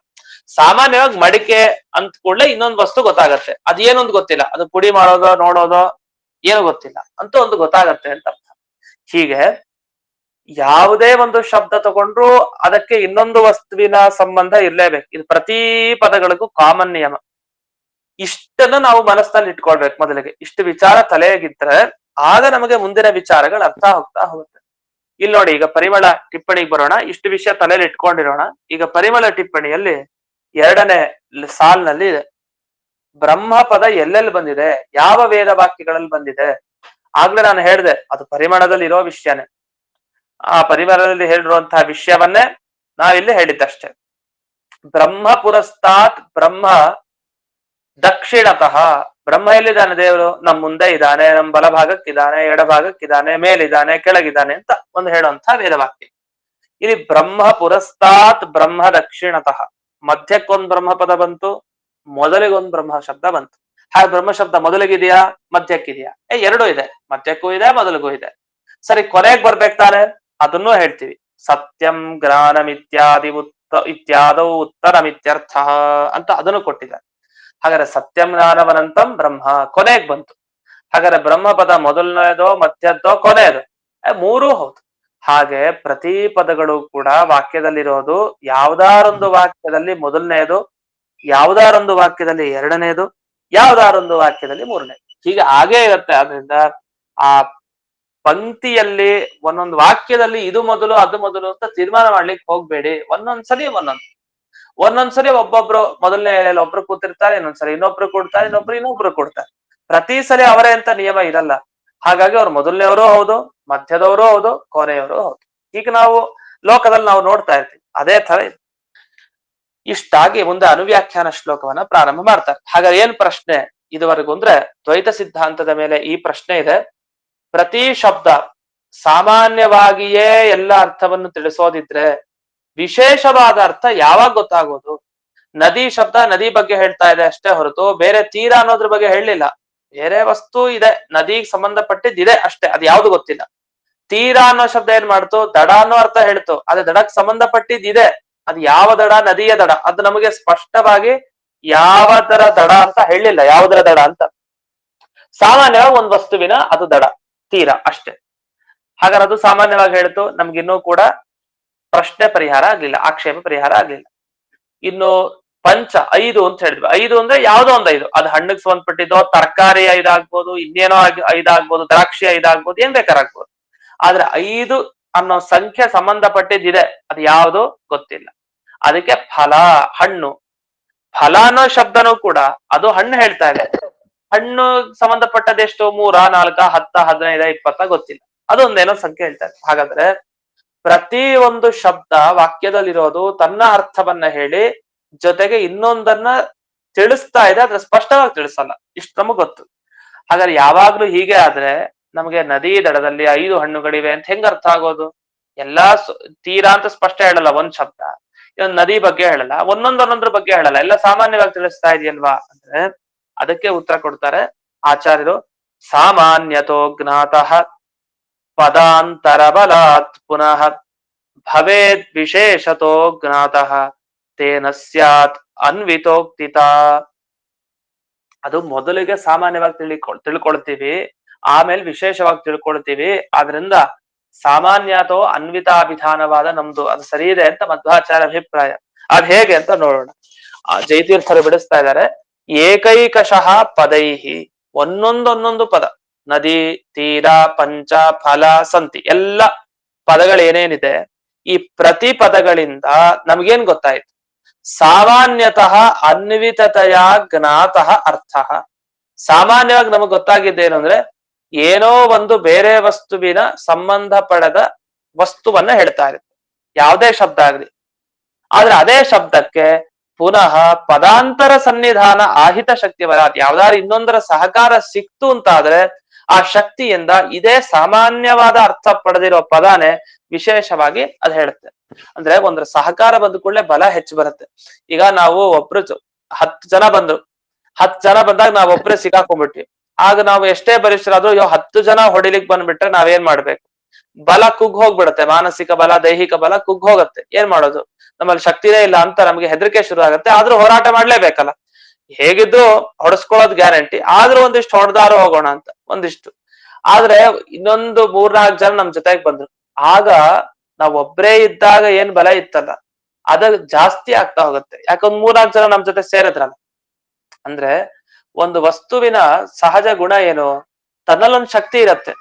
ಸಾಮಾನ್ಯವಾಗಿ ಮಡಿಕೆ ಅಂತ ಕೂಡಲೇ ಇನ್ನೊಂದು ವಸ್ತು ಗೊತ್ತಾಗತ್ತೆ, ಅದೇನೊಂದು ಗೊತ್ತಿಲ್ಲ, ಅದು ಪುಡಿ ಮಾಡೋದೋ ನೋಡೋದೋ ಏನು ಗೊತ್ತಿಲ್ಲ ಅಂತ ಒಂದು ಗೊತ್ತಾಗತ್ತೆ ಅಂತ ಅರ್ಥ. ಹೀಗೆ ಯಾವುದೇ ಒಂದು ಶಬ್ದ ತಗೊಂಡ್ರು ಅದಕ್ಕೆ ಇನ್ನೊಂದು ವಸ್ತುವಿನ ಸಂಬಂಧ ಇರ್ಲೇಬೇಕು. ಇದು ಪ್ರತಿ ಪದಗಳಿಗೂ ಕಾಮನ್ ನಿಯಮ. ಇಷ್ಟನ್ನು ನಾವು ಮನಸ್ಸಿನಲ್ಲಿ ಇಟ್ಕೊಳ್ಬೇಕು. ಮೊದಲಿಗೆ ಇಷ್ಟು ವಿಚಾರ ತಲೆಯಾಗಿದ್ರೆ ಆಗ ನಮಗೆ ಮುಂದಿನ ವಿಚಾರಗಳು ಅರ್ಥ ಹೋಗ್ತಾ ಹೋಗುತ್ತೆ. ಇಲ್ಲಿ ನೋಡಿ, ಈಗ ಪರಿಮಳ ಟಿಪ್ಪಣಿಗೆ ಬರೋಣ. ಇಷ್ಟು ವಿಷಯ ತಲೆಯಲ್ಲಿ ಇಟ್ಕೊಂಡಿರೋಣ. ಈಗ ಪರಿಮಳ ಟಿಪ್ಪಣಿಯಲ್ಲಿ 2ನೇ ಸಾಲಿನಲ್ಲಿ ಇದೆ, ಬ್ರಹ್ಮ ಪದ ಎಲ್ಲೆಲ್ಲಿ ಬಂದಿದೆ, ಯಾವ ವೇದ ವಾಕ್ಯಗಳಲ್ಲಿ ಬಂದಿದೆ. ಆಗ್ಲೇ ನಾನು ಹೇಳಿದೆ, ಅದು ಪರಿಮಳದಲ್ಲಿ ಇರೋ ವಿಷಯನೇ. ಆ ಪರಿಮಳದಲ್ಲಿ ಹೇಳಿರುವಂತಹ ವಿಷಯವನ್ನೇ ನಾವಿಲ್ಲಿ ಹೇಳಿದ್ದಷ್ಟೇ. ಬ್ರಹ್ಮ ಪುರಸ್ತಾತ್ ಬ್ರಹ್ಮ ದಕ್ಷಿಣತಃ. ಬ್ರಹ್ಮ ಎಲ್ಲಿದ್ದಾನೆ? ದೇವರು ನಮ್ ಮುಂದೆ ಇದ್ದಾನೆ, ನಮ್ ಬಲಭಾಗಕ್ಕಿದ್ದಾನೆ, ಎಡಭಾಗಕ್ಕಿದ್ದಾನೆ, ಮೇಲಿದ್ದಾನೆ, ಕೆಳಗಿದ್ದಾನೆ ಅಂತ ಒಂದು ಹೇಳುವಂತ ವೇದವಾಕ್ಯ. ಇಲ್ಲಿ ಬ್ರಹ್ಮ ಪುರಸ್ತಾತ್ ಬ್ರಹ್ಮ ದಕ್ಷಿಣತಃ, ಮಧ್ಯಕ್ಕೊಂದು ಬ್ರಹ್ಮ ಪದ ಬಂತು, ಮೊದಲಿಗೊಂದು ಬ್ರಹ್ಮ ಶಬ್ದ ಬಂತು. ಹಾಗೆ ಬ್ರಹ್ಮ ಶಬ್ದ ಮೊದಲಿಗಿದೆಯಾ ಮಧ್ಯಕ್ಕಿದೆಯಾ? ಎರಡೂ ಇದೆ, ಮಧ್ಯಕ್ಕೂ ಇದೆ ಮೊದಲಿಗೂ ಇದೆ. ಸರಿ, ಕೊನೆಗೆ ಬರ್ಬೇಕು ತಾನೆ, ಅದನ್ನೂ ಹೇಳ್ತೀವಿ. ಸತ್ಯಂ ಜ್ಞಾನಂ ಇತ್ಯಾದೌ ಉತ್ತರಮಿತ್ಯರ್ಥ ಅಂತ ಅದನ್ನು ಕೊಟ್ಟಿದ್ದಾರೆ. ಹಾಗಾದ್ರೆ ಸತ್ಯಂ ಜ್ಞಾನವನಂತಂ ಬ್ರಹ್ಮ ಕೊನೆಗೆ ಬಂತು. ಹಾಗಾದ್ರೆ ಬ್ರಹ್ಮ ಪದ ಮೊದಲನೇದೋ ಮಧ್ಯದ್ದೋ ಕೊನೆಯದು? ಮೂರೂ ಹೌದು. ಹಾಗೆ ಪ್ರತಿ ಪದಗಳು ಕೂಡ ವಾಕ್ಯದಲ್ಲಿರೋದು ಯಾವ್ದಾರೊಂದು ವಾಕ್ಯದಲ್ಲಿ ಮೊದಲನೆಯದು, ಯಾವ್ದಾರೊಂದು ವಾಕ್ಯದಲ್ಲಿ ಎರಡನೇದು, ಯಾವ್ದಾರೊಂದು ವಾಕ್ಯದಲ್ಲಿ ಮೂರನೇದು, ಹೀಗೆ ಹಾಗೇ ಇರುತ್ತೆ. ಆದ್ರಿಂದ ಆ ಪಂಕ್ತಿಯಲ್ಲಿ ಒಂದೊಂದು ವಾಕ್ಯದಲ್ಲಿ ಇದು ಮೊದಲು ಅದು ಮೊದಲು ಅಂತ ತೀರ್ಮಾನ ಮಾಡ್ಲಿಕ್ಕೆ ಹೋಗ್ಬೇಡಿ. ಒಂದೊಂದ್ಸರಿ ಒಬ್ಬೊಬ್ರು ಮೊದಲನೇ ಎಳೆಯಲ್ಲಿ ಒಬ್ರು ಕೂತಿರ್ತಾರೆ, ಇನ್ನೊಂದ್ಸರಿ ಇನ್ನೊಬ್ರು ಕೊಡ್ತಾರೆ, ಇನ್ನೊಬ್ರು ಕೊಡ್ತಾರೆ. ಪ್ರತಿ ಸರಿ ಅವರೇ ಅಂತ ನಿಯಮ ಇರಲ್ಲ. ಹಾಗಾಗಿ ಅವ್ರು ಮೊದಲನೇವರು ಹೌದು, ಮಧ್ಯದವರು ಹೌದು, ಕೊನೆಯವರು ಹೌದು. ಈಗ ನಾವು ಲೋಕದಲ್ಲಿ ನಾವು ನೋಡ್ತಾ ಇರ್ತೀವಿ, ಅದೇ ತರ ಇದೆ. ಇಷ್ಟಾಗಿ ಮುಂದೆ ಅನುವ್ಯಾಖ್ಯಾನ ಶ್ಲೋಕವನ್ನ ಪ್ರಾರಂಭ ಮಾಡ್ತಾರೆ. ಹಾಗಾದ್ರೆ ಏನ್ ಪ್ರಶ್ನೆ ಇದುವರೆಗೂ ಅಂದ್ರೆ, ದ್ವೈತ ಸಿದ್ಧಾಂತದ ಮೇಲೆ ಈ ಪ್ರಶ್ನೆ ಇದೆ. ಪ್ರತಿ ಶಬ್ದ ಸಾಮಾನ್ಯವಾಗಿಯೇ ಎಲ್ಲ ಅರ್ಥವನ್ನು ತಿಳಿಸೋದಿದ್ರೆ ವಿಶೇಷವಾದ ಅರ್ಥ ಯಾವಾಗ ಗೊತ್ತಾಗೋದು? ನದಿ ಶಬ್ದ ನದಿ ಬಗ್ಗೆ ಹೇಳ್ತಾ ಇದೆ ಅಷ್ಟೇ ಹೊರತು ಬೇರೆ ತೀರ ಅನ್ನೋದ್ರ ಬಗ್ಗೆ ಹೇಳಲಿಲ್ಲ. ಬೇರೆ ವಸ್ತು ಇದೆ, ನದಿಗೆ ಸಂಬಂಧಪಟ್ಟಿದ್ದಿದೆ ಅಷ್ಟೇ, ಅದು ಯಾವ್ದು ಗೊತ್ತಿಲ್ಲ. ತೀರ ಅನ್ನೋ ಶಬ್ದ ಏನ್ ಮಾಡ್ತು? ದಡ ಅನ್ನೋ ಅರ್ಥ ಹೇಳ್ತು, ಅದೇ ದಡಕ್ಕೆ ಸಂಬಂಧಪಟ್ಟಿದ್ದಿದೆ. ಅದು ಯಾವ ದಡ? ನದಿಯ ದಡ. ಅದು ನಮಗೆ ಸ್ಪಷ್ಟವಾಗಿ ಯಾವದರ ದಡ ಅಂತ ಹೇಳಲಿಲ್ಲ, ಯಾವುದರ ದಡ ಅಂತ. ಸಾಮಾನ್ಯವಾಗಿ ಒಂದು ವಸ್ತುವಿನ ಅದು ದಡ, ತೀರ ಅಷ್ಟೇ. ಹಾಗಾದ್ರೆ ಅದು ಸಾಮಾನ್ಯವಾಗಿ ಹೇಳ್ತು, ನಮ್ಗಿನ್ನೂ ಕೂಡ ಪ್ರಶ್ನೆ ಪರಿಹಾರ ಆಗ್ಲಿಲ್ಲ, ಆಕ್ಷೇಪ ಪರಿಹಾರ ಆಗ್ಲಿಲ್ಲ. ಇನ್ನು ಪಂಚ 5 ಅಂತ ಹೇಳಿದ್ವಿ. 5 ಅಂದ್ರೆ ಯಾವ್ದೋ ಒಂದು 5, ಅದು ಹಣ್ಣಿಗೆ ಸಂಬಂಧಪಟ್ಟಿದ್ದೋ, ತರಕಾರಿ 5 ಆಗ್ಬೋದು, ಇನ್ನೇನೋ 5 ಆಗ್ಬೋದು, ದ್ರಾಕ್ಷಿ 5 ಆಗ್ಬೋದು, ಏನ್ ಬೇಕಾರಾಗ್ಬೋದು. ಆದ್ರೆ 5 ಅನ್ನೋ ಸಂಖ್ಯೆ ಸಂಬಂಧಪಟ್ಟಿದ್ದಿದೆ, ಅದು ಯಾವುದು ಗೊತ್ತಿಲ್ಲ. ಅದಕ್ಕೆ ಫಲ, ಹಣ್ಣು. ಫಲ ಅನ್ನೋ ಶಬ್ದನೂ ಕೂಡ ಅದು ಹಣ್ಣು ಹೇಳ್ತಾ ಇದೆ. ಹಣ್ಣು ಸಂಬಂಧಪಟ್ಟದೆಷ್ಟು? 3, 4, 10, 15, 20 ಗೊತ್ತಿಲ್ಲ, ಅದೊಂದೇನೋ ಸಂಖ್ಯೆ ಹೇಳ್ತಾ ಇದೆ. ಹಾಗಾದ್ರೆ ಪ್ರತಿ ಒಂದು ಶಬ್ದ ವಾಕ್ಯದಲ್ಲಿರೋದು ತನ್ನ ಅರ್ಥವನ್ನ ಹೇಳಿ ಜೊತೆಗೆ ಇನ್ನೊಂದನ್ನ ತಿಳಿಸ್ತಾ ಇದೆ, ಅದ್ರ ಸ್ಪಷ್ಟವಾಗಿ ತಿಳಿಸಲ್ಲ. ಇಷ್ಟು ನಮಗ್ ಗೊತ್ತು. ಹಾಗಾದ್ರೆ ಯಾವಾಗ್ಲೂ ಹೀಗೆ ಆದ್ರೆ ನಮಗೆ ನದಿ ದಡದಲ್ಲಿ 5 ಹಣ್ಣುಗಳಿವೆ ಅಂತ ಹೆಂಗ್ ಅರ್ಥ ಆಗೋದು? ಎಲ್ಲಾ ತೀರಾ ಅಂತ ಸ್ಪಷ್ಟ ಹೇಳಲ್ಲ ಒಂದ್ ಶಬ್ದ, ಇನ್ನೊಂದು ನದಿ ಬಗ್ಗೆ ಹೇಳಲ್ಲ, ಒಂದೊಂದೊಂದ್ರ ಬಗ್ಗೆ ಹೇಳಲ್ಲ, ಎಲ್ಲ ಸಾಮಾನ್ಯವಾಗಿ ತಿಳಿಸ್ತಾ ಇದೆಯಲ್ವಾ ಅಂದ್ರೆ ಅದಕ್ಕೆ ಉತ್ತರ ಕೊಡ್ತಾರೆ ಆಚಾರ್ಯರು. ಸಾಮಾನ್ಯತೋ ಜ್ಞಾತಃ ಪದಾಂತರ ಬಲಾತ್ ಪುನಃ ಭವೇದ್ ವಿಶೇಷತೋ ಜ್ಞಾತಃ ತೇನ ಸ್ಯಾತ್ ಅನ್ವಿತೋಕ್ತಿತ. ಅದು ಮೊದಲಿಗೆ ಸಾಮಾನ್ಯವಾಗಿ ತಿಳ್ಕೊಳ್ತೀವಿ, ಆಮೇಲೆ ವಿಶೇಷವಾಗಿ ತಿಳ್ಕೊಳ್ತೀವಿ. ಆದ್ರಿಂದ ಸಾಮಾನ್ಯತೋ ಅನ್ವಿತಾಭಿಧಾನವಾದ ನಮ್ದು ಅದು ಸರಿ ಇದೆ ಅಂತ ಮಧ್ವಾಚಾರ್ಯ ಅಭಿಪ್ರಾಯ. ಅದ್ ಹೇಗೆ ಅಂತ ನೋಡೋಣ. ಜೈತೀರ್ಥರು ಬಿಡಿಸ್ತಾ ಇದ್ದಾರೆ. ಏಕೈಕಶಃ ಪದೈಹಿ, ಒಂದೊಂದೊಂದೊಂದು ಪದ, ನದಿ, ತೀರ, ಪಂಚ, ಫಲ, ಸಂತಿ, ಎಲ್ಲ ಪದಗಳೇನೇನಿದೆ ಈ ಪ್ರತಿ ಪದಗಳಿಂದ ನಮ್ಗೇನ್ ಗೊತ್ತಾಯ್ತು? ಸಾಮಾನ್ಯತಃ ಅನ್ವಿತತೆಯ ಜ್ಞಾತಃ ಅರ್ಥ. ಸಾಮಾನ್ಯವಾಗಿ ನಮಗ್ ಗೊತ್ತಾಗಿದ್ದೇನು ಅಂದ್ರೆ, ಏನೋ ಒಂದು ಬೇರೆ ವಸ್ತುವಿನ ಸಂಬಂಧ ಪಡೆದ ವಸ್ತುವನ್ನ ಹೇಳ್ತಾ ಇರುತ್ತೆ, ಯಾವುದೇ ಶಬ್ದ ಆಗ್ಲಿ. ಆದ್ರೆ ಅದೇ ಶಬ್ದಕ್ಕೆ ಪುನಃ ಪದಾಂತರ ಸನ್ನಿಧಾನ ಆಹಿತ ಶಕ್ತಿ ಬರಾತ್, ಯಾವ್ದಾರು ಇನ್ನೊಂದರ ಸಹಕಾರ ಸಿಕ್ತು ಅಂತಾದ್ರೆ ಆ ಶಕ್ತಿಯಿಂದ ಇದೇ ಸಾಮಾನ್ಯವಾದ ಅರ್ಥ ಪಡೆದಿರೋ ಪದಾನೇ ವಿಶೇಷವಾಗಿ ಅದ್ ಹೇಳುತ್ತೆ. ಅಂದ್ರೆ ಒಂದ್ರ ಸಹಕಾರ ಬಂದ ಕೂಡಲೇ ಬಲ ಹೆಚ್ಚು ಬರುತ್ತೆ. ಈಗ ನಾವು ಒಬ್ರು 10 ಜನ ಬಂದ್ರು, 10 ಜನ ಬಂದಾಗ ನಾವ್ ಒಬ್ರೇ ಸಿಕ್ಕಾಕೊಂಡ್ಬಿಟ್ವಿ. ಆಗ ನಾವು ಎಷ್ಟೇ ಬಲಿಷ್ಠರಾದ್ರೂ 10 ಜನ ಹೊಡಿಲಿಕ್ ಬಂದ್ಬಿಟ್ರೆ ನಾವೇನ್ ಮಾಡ್ಬೇಕು? ಬಲ ಕುಗ್ಗ್ ಹೋಗ್ಬಿಡುತ್ತೆ, ಮಾನಸಿಕ ಬಲ, ದೈಹಿಕ ಬಲ ಕುಗ್ಗ್ ಹೋಗುತ್ತೆ. ಏನ್ ಮಾಡೋದು? ನಮ್ಮಲ್ಲಿ ಶಕ್ತಿನೇ ಇಲ್ಲ ಅಂತ ನಮ್ಗೆ ಹೆದರಿಕೆ ಶುರು ಆಗುತ್ತೆ. ಆದ್ರೂ ಹೋರಾಟ ಮಾಡ್ಲೇಬೇಕಲ್ಲ. ಹೇಗಿದ್ರು ಹೊಡೆಸ್ಕೊಳ್ಳೋದು ಗ್ಯಾರಂಟಿ, ಆದ್ರೂ ಒಂದಿಷ್ಟು ಹೊಡೆದಾರು ಹೋಗೋಣ ಅಂತ ಒಂದಿಷ್ಟು. ಆದ್ರೆ ಇನ್ನೊಂದು 3-4 ಜನ ನಮ್ ಜೊತೆಗೆ ಬಂದ್ರು, ಆಗ ನಾವ್ ಒಬ್ರೇ ಇದ್ದಾಗ ಏನ್ ಬಲ ಇತ್ತಲ್ಲ ಅದ ಜಾಸ್ತಿ ಆಗ್ತಾ ಹೋಗುತ್ತೆ. ಯಾಕೊಂದ್ 3-4 ಜನ ನಮ್ ಜೊತೆ ಸೇರಿದ್ರಲ್ಲ. ಅಂದ್ರೆ ಒಂದು ವಸ್ತುವಿನ ಸಹಜ ಗುಣ ಏನು? ತನ್ನಲ್ಲೊಂದು ಶಕ್ತಿ ಇರತ್ತೆ,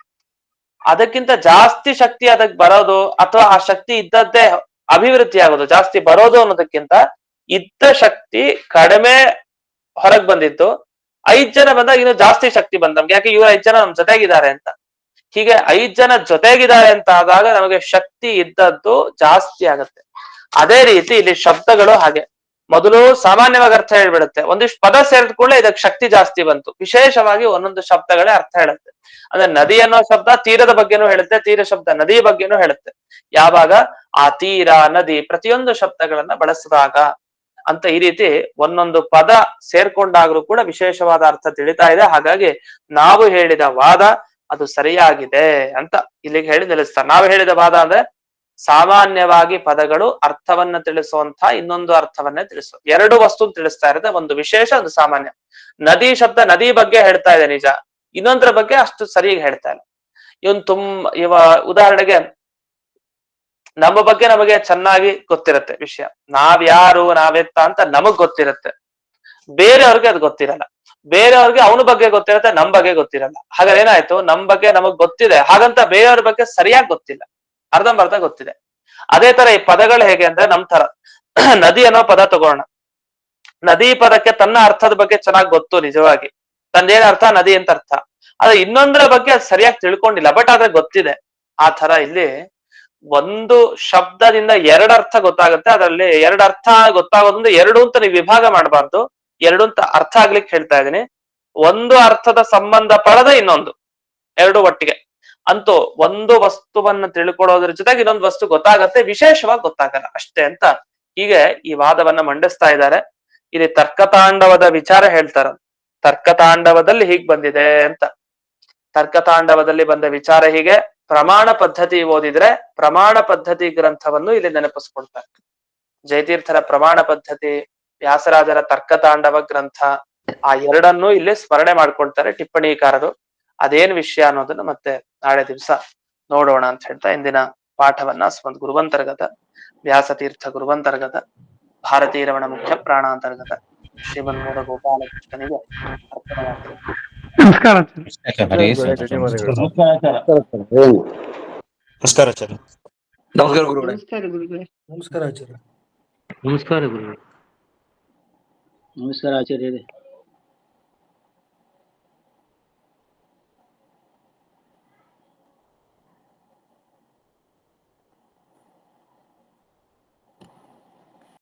ಅದಕ್ಕಿಂತ ಜಾಸ್ತಿ ಶಕ್ತಿ ಅದಕ್ಕೆ ಬರೋದು ಅಥವಾ ಆ ಶಕ್ತಿ ಇದ್ದದ್ದೇ ಅಭಿವೃದ್ಧಿ ಆಗೋದು, ಜಾಸ್ತಿ ಬರೋದು ಅನ್ನೋದಕ್ಕಿಂತ ಇದ್ದ ಶಕ್ತಿ ಕಡಿಮೆ ಹೊರಗ್ ಬಂದಿತ್ತು, 5 ಜನ ಬಂದಾಗ ಇನ್ನು ಜಾಸ್ತಿ ಶಕ್ತಿ ಬಂದ ನಮ್ಗೆ. ಯಾಕೆ? ಇವ್ರು 5 ಜನ ನಮ್ ಜೊತೆಗಿದ್ದಾರೆ ಅಂತ. ಹೀಗೆ 5 ಜನ ಜೊತೆಗಿದ್ದಾರೆ ಅಂತ ಆದಾಗ ನಮಗೆ ಶಕ್ತಿ ಇದ್ದದ್ದು ಜಾಸ್ತಿ ಆಗತ್ತೆ. ಅದೇ ರೀತಿ ಇಲ್ಲಿ ಶಬ್ದಗಳು ಹಾಗೆ, ಮೊದಲು ಸಾಮಾನ್ಯವಾಗಿ ಅರ್ಥ ಹೇಳ್ಬಿಡುತ್ತೆ, ಒಂದಿಷ್ಟು ಪದ ಸೇರಿದ ಕೂಡಲೇ ಇದಕ್ಕೆ ಶಕ್ತಿ ಜಾಸ್ತಿ ಬಂತು. ವಿಶೇಷವಾಗಿ ಒಂದೊಂದು ಶಬ್ದಗಳೇ ಅರ್ಥ ಹೇಳುತ್ತೆ. ಅಂದ್ರೆ ನದಿ ಅನ್ನೋ ಶಬ್ದ ತೀರದ ಬಗ್ಗೆನೂ ಹೇಳುತ್ತೆ, ತೀರ ಶಬ್ದ ನದಿ ಬಗ್ಗೆನೂ ಹೇಳುತ್ತೆ. ಯಾವಾಗ ಆ ತೀರ, ನದಿ ಪ್ರತಿಯೊಂದು ಶಬ್ದಗಳನ್ನ ಬಳಸಿದಾಗ ಅಂತ ಈ ರೀತಿ ಒಂದೊಂದು ಪದ ಸೇರ್ಕೊಂಡಾಗ್ಲೂ ಕೂಡ ವಿಶೇಷವಾದ ಅರ್ಥ ತಿಳಿತಾ ಇದೆ. ಹಾಗಾಗಿ ನಾವು ಹೇಳಿದ ವಾದ ಅದು ಸರಿಯಾಗಿದೆ ಅಂತ ಇಲ್ಲಿಗೆ ಹೇಳಿ ನಿಲ್ಲಿಸ್ತಾರೆ. ನಾವು ಹೇಳಿದ ವಾದ ಅಂದ್ರೆ ಸಾಮಾನ್ಯವಾಗಿ ಪದಗಳು ಅರ್ಥವನ್ನ ತಿಳಿಸುವಂತ ಇನ್ನೊಂದು ಅರ್ಥವನ್ನೇ ತಿಳಿಸು, ಎರಡು ವಸ್ತು ತಿಳಿಸ್ತಾ ಇರುತ್ತೆ, ಒಂದು ವಿಶೇಷ ಒಂದು ಸಾಮಾನ್ಯ. ನದಿ ಶಬ್ದ ನದಿ ಬಗ್ಗೆ ಹೇಳ್ತಾ ಇದೆ ನಿಜ, ಇನ್ನೊಂದರ ಬಗ್ಗೆ ಅಷ್ಟು ಸರಿಯಾಗಿ ಹೇಳ್ತಾ ಇಲ್ಲ. ಇವ ಉದಾಹರಣೆಗೆ ನಮ್ಮ ಬಗ್ಗೆ ನಮಗೆ ಚೆನ್ನಾಗಿ ಗೊತ್ತಿರತ್ತೆ ವಿಷಯ, ನಾವ್ಯಾರು ನಾವೆತ್ತ ಅಂತ ನಮಗ್ ಗೊತ್ತಿರತ್ತೆ, ಬೇರೆಯವ್ರಿಗೆ ಅದು ಗೊತ್ತಿರಲ್ಲ. ಬೇರೆಯವ್ರಿಗೆ ಅವನ ಬಗ್ಗೆ ಗೊತ್ತಿರತ್ತೆ, ನಮ್ ಬಗ್ಗೆ ಗೊತ್ತಿರಲ್ಲ. ಹಾಗಾದ್ರೆ ಏನಾಯ್ತು, ನಮ್ ಬಗ್ಗೆ ನಮಗ್ ಗೊತ್ತಿದೆ, ಹಾಗಂತ ಬೇರೆಯವ್ರ ಬಗ್ಗೆ ಸರಿಯಾಗಿ ಗೊತ್ತಿಲ್ಲ, ಅರ್ಧಂಬರ್ಧ ಗೊತ್ತಿದೆ. ಅದೇ ತರ ಈ ಪದಗಳು ಹೇಗೆ ಅಂದ್ರೆ ನಮ್ ತರ ನದಿ ಅನ್ನೋ ಪದ ತಗೋಣ, ನದಿ ಪದಕ್ಕೆ ತನ್ನ ಅರ್ಥದ ಬಗ್ಗೆ ಚೆನ್ನಾಗಿ ಗೊತ್ತು ನಿಜವಾಗಿ, ತಂದೇನ್ ಅರ್ಥ ನದಿ ಅಂತ ಅರ್ಥ, ಆದ್ರೆ ಇನ್ನೊಂದರ ಬಗ್ಗೆ ಅದು ಸರಿಯಾಗಿ ತಿಳ್ಕೊಂಡಿಲ್ಲ, ಬಟ್ ಆದ್ರೆ ಗೊತ್ತಿದೆ. ಆ ತರ ಇಲ್ಲಿ ಒಂದು ಶಬ್ದದಿಂದ ಎರಡು ಅರ್ಥ ಗೊತ್ತಾಗುತ್ತೆ, ಅದರಲ್ಲಿ ಎರಡು ಅರ್ಥ ಗೊತ್ತಾಗೋದ್ರಿಂದ ಎರಡು ಅಂತ ನೀವು ವಿಭಾಗ ಮಾಡಬಾರ್ದು, ಎರಡು ಅಂತ ಅರ್ಥ ಆಗ್ಲಿಕ್ಕೆ ಹೇಳ್ತಾ ಇದೀನಿ. ಒಂದು ಅರ್ಥದ ಸಂಬಂಧ ಪಡೆದ ಇನ್ನೊಂದು, ಎರಡು ಒಟ್ಟಿಗೆ ಅಂತೂ ಒಂದು ವಸ್ತುವನ್ನ ತಿಳ್ಕೊಳ್ಳೋದ್ರ ಜೊತೆಗೆ ಇನ್ನೊಂದು ವಸ್ತು ಗೊತ್ತಾಗತ್ತೆ, ವಿಶೇಷವಾಗಿ ಗೊತ್ತಾಗಲ್ಲ ಅಷ್ಟೇ ಅಂತ ಹೀಗೆ ಈ ವಾದವನ್ನ ಮಂಡಿಸ್ತಾ ಇದ್ದಾರೆ. ಇಲ್ಲಿ ತರ್ಕತಾಂಡವದ ವಿಚಾರ ಹೇಳ್ತಾರ, ತರ್ಕತಾಂಡವದಲ್ಲಿ ಹೀಗ್ ಬಂದಿದೆ ಅಂತ. ತರ್ಕತಾಂಡವದಲ್ಲಿ ಬಂದ ವಿಚಾರ ಹೀಗೆ, ಪ್ರಮಾಣ ಪದ್ಧತಿ ಓದಿದ್ರೆ ಪ್ರಮಾಣ ಪದ್ಧತಿ ಗ್ರಂಥವನ್ನು ಇಲ್ಲಿ ನೆನಪಿಸ್ಕೊಳ್ತಾರೆ. ಜಯತೀರ್ಥರ ಪ್ರಮಾಣ ಪದ್ಧತಿ, ವ್ಯಾಸರಾಜರ ತರ್ಕತಾಂಡವ ಗ್ರಂಥ, ಆ ಎರಡನ್ನೂ ಇಲ್ಲಿ ಸ್ಮರಣೆ ಮಾಡ್ಕೊಳ್ತಾರೆ ಟಿಪ್ಪಣಿಕಾರರು. ಅದೇನ್ ವಿಷಯ ಅನ್ನೋದನ್ನ ಮತ್ತೆ ನಾಳೆ ದಿವಸ ನೋಡೋಣ ಅಂತ ಹೇಳ್ತಾ ಇಂದಿನ ಪಾಠವನ್ನ ಸ್ವಂತ ಗುರುವಂತರ್ಗತ ವ್ಯಾಸತೀರ್ಥ ಗುರುವಂತರ್ಗತ ಭಾರತೀ ರಮಣ ಮುಖ್ಯ ಪ್ರಾಣಾಂತರ್ಗತ ಶ್ರೀಮನ್ಮೂಲ ಗೋಪಾಲಕೃಷ್ಣನಿಗೆ ಅರ್ಪಣೆ ಮಾಡ್ತೀನಿ. ನಮಸ್ಕಾರ. ನಮಸ್ಕಾರ ಆಚಾರ್ಯ. ನಮಸ್ಕಾರ ಗುರುಗಳೇ. ನಮಸ್ಕಾರ ಗುರುಗಳೇ. ನಮಸ್ಕಾರ ಗುರುಗಳೇ. ನಮಸ್ಕಾರ ಆಚಾರ್ಯರೇ.